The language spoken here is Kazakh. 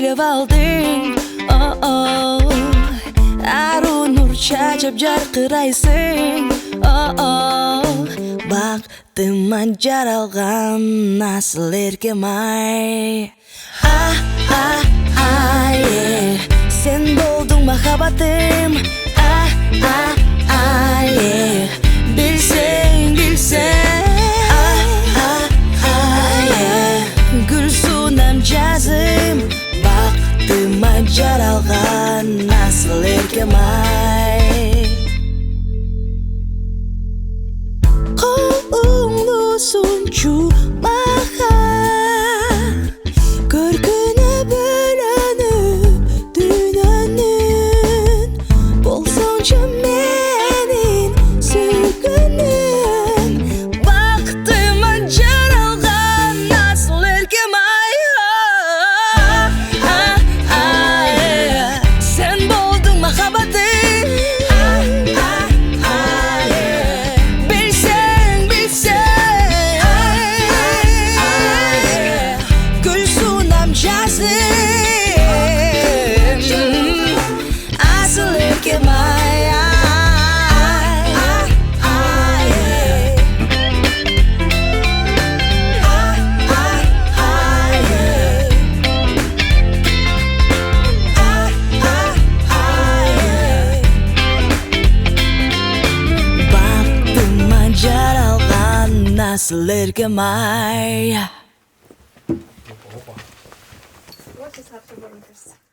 билеп алдың. Ару нур чачып жарқырайсың. Бақтыман жаралған насыл еркем ай. Сен болдың махаббатым. Білсең, гүл суынам жазым. Бақтыма жаралған насыл еркем ай. Қолыңды сончу маған, көркіне бөлініп дүниенің. Болсаңшы менің сүйгенім, бақтыма жаралған насыл еркем ай. Сен болдың махаббатым. Білсең, гүл суынам жазым. Асыл еркем ай. Бақтыма жаралған насыл еркем ай. Вот и сладкий, мне кажется.